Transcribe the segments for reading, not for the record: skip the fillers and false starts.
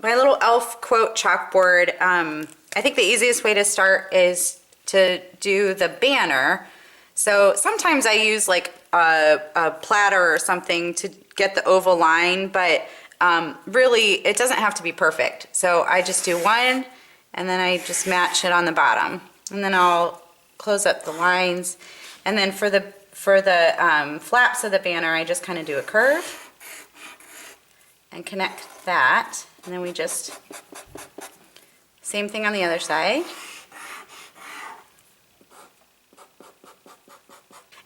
my little elf quote chalkboard, I think the easiest way to start is to do the banner. So sometimes I use like a platter or something to get the oval line, but really it doesn't have to be perfect. So I just do one and then I just match it on the bottom. And then I'll close up the lines. And then for the flaps of the banner, I just kind of do a curve and connect that. And then we just, same thing on the other side.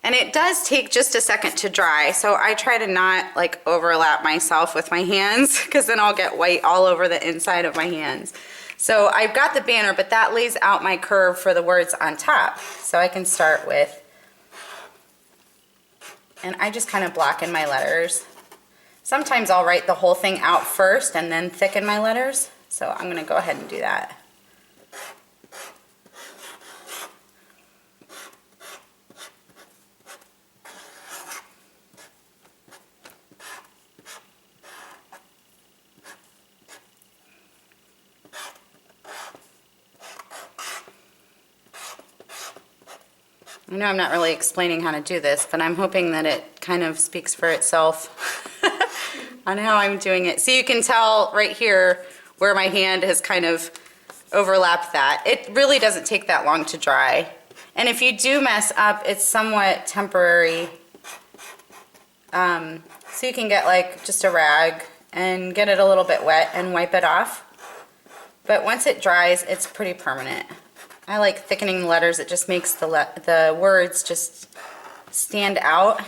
And it does take just a second to dry, so I try to not like overlap myself with my hands because then I'll get white all over the inside of my hands. So I've got the banner, but that lays out my curve for the words on top. So I can start with, and I just kind of block in my letters. Sometimes I'll write the whole thing out first and then thicken my letters. So I'm going to go ahead and do that. I know I'm not really explaining how to do this, but I'm hoping that it kind of speaks for itself on how I'm doing it. So you can tell right here where my hand has kind of overlapped that. It really doesn't take that long to dry. And if you do mess up, it's somewhat temporary. So you can get like just a rag and get it a little bit wet and wipe it off. But once it dries, it's pretty permanent. I like thickening the letters. It just makes the words just stand out.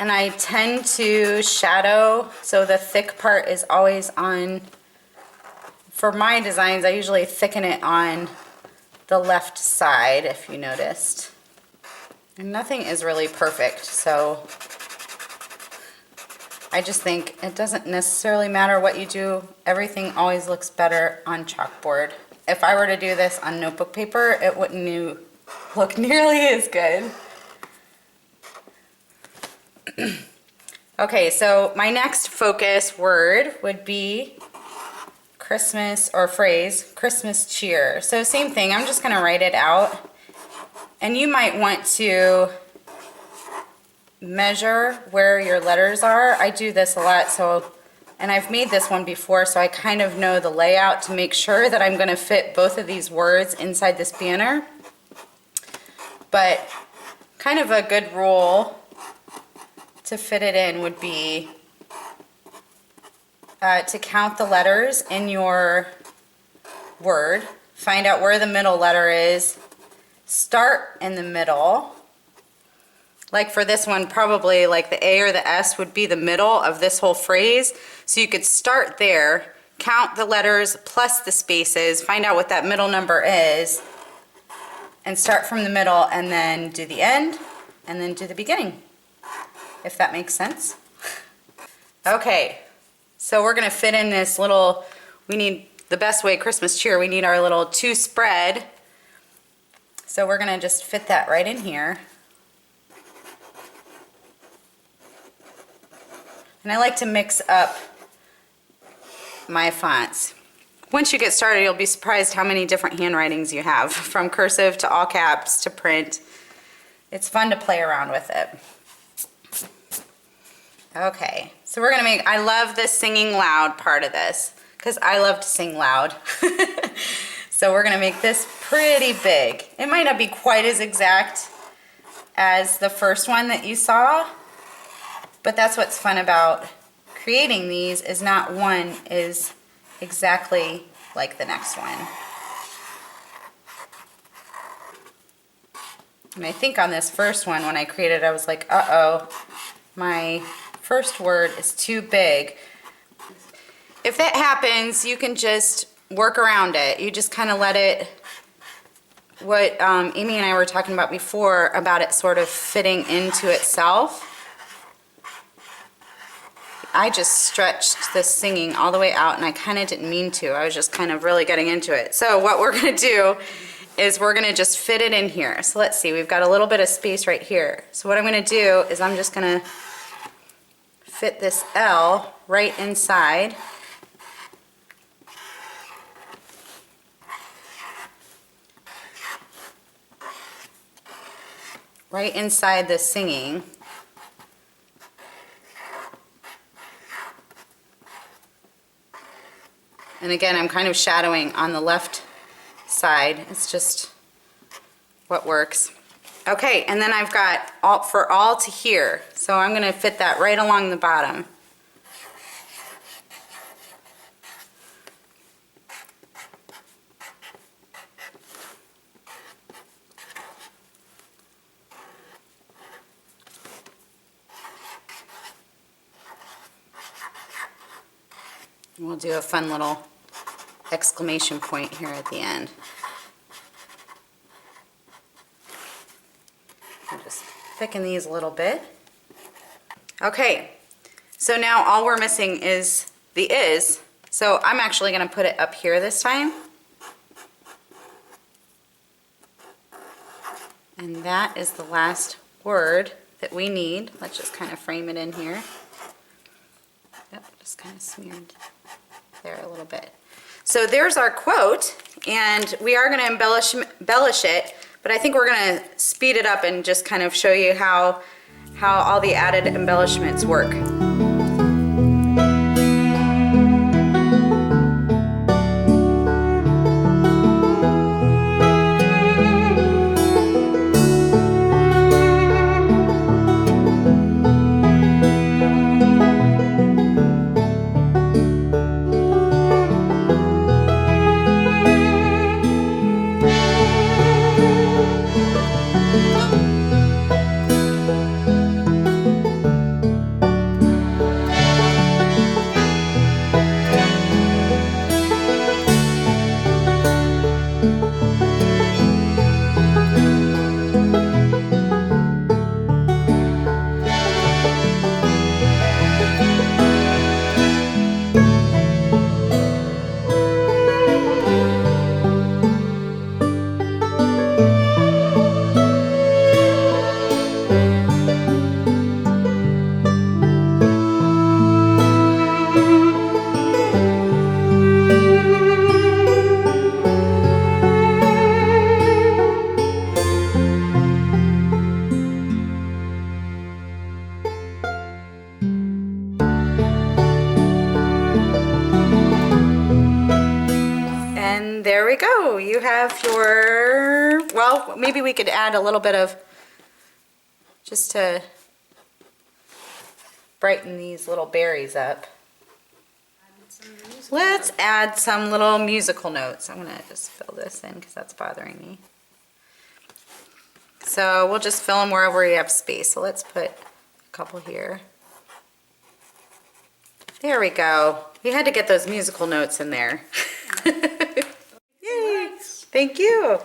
And I tend to shadow, so the thick part is always on. For my designs, I usually thicken it on the left side, if you noticed. And nothing is really perfect, so I just think it doesn't necessarily matter what you do. Everything always looks better on chalkboard. If I were to do this on notebook paper, it wouldn't look nearly as good. Okay, so my next focus word would be Christmas, or phrase, Christmas cheer. So same thing, I'm just gonna write it out. And you might want to measure where your letters are. I do this a lot, and I've made this one before, so I kind of know the layout to make sure that I'm going to fit both of these words inside this banner. But kind of a good rule to fit it in would be to count the letters in your word, find out where the middle letter is, start in the middle. Like for this one, probably like the A or the S would be the middle of this whole phrase. So you could start there, count the letters plus the spaces, find out what that middle number is, and start from the middle and then do the end, and then do the beginning, if that makes sense. Okay, so we're gonna fit in this little, we need the best way Christmas cheer, we need our little 2 spread. So we're gonna just fit that right in here. And I like to mix up my fonts. Once you get started, you'll be surprised how many different handwritings you have, from cursive to all caps to print. It's fun to play around with it. Okay, so we're gonna make, I love this singing loud part of this, because I love to sing loud. So we're gonna make this pretty big. It might not be quite as exact as the first one that you saw, but that's what's fun about creating these, is not one is exactly like the next one. And I think on this first one, when I created, I was like, uh-oh, my first word is too big. If that happens, you can just work around it. You just kind of let it, what Amy and I were talking about before, about it sort of fitting into itself. I just stretched this singing all the way out, and I kind of didn't mean to. I was just kind of really getting into it. So what we're going to do is we're going to just fit it in here. So let's see, we've got a little bit of space right here. So what I'm going to do is I'm just going to fit this L right inside right inside the singing. And again, I'm kind of shadowing on the left side. It's just what works. Okay, and then I've got all to here. So I'm going to fit that right along the bottom. We'll do a fun little exclamation point here at the end. I'll just thicken these a little bit. Okay, so now all we're missing is the is. So I'm actually going to put it up here this time. And that is the last word that we need. Let's just kind of frame it in here. Yep, just kind of smeared there a little bit. So there's our quote, and we are going to embellish it, but I think we're going to speed it up and just kind of show you how all the added embellishments work. And there we go. You have your, well, maybe we could add a little bit of, just to brighten these little berries up. Let's add some little musical notes. I'm going to just fill this in because that's bothering me. So we'll just fill them wherever we have space. So let's put a couple here. There we go. We had to get those musical notes in there. Yay! Thank you.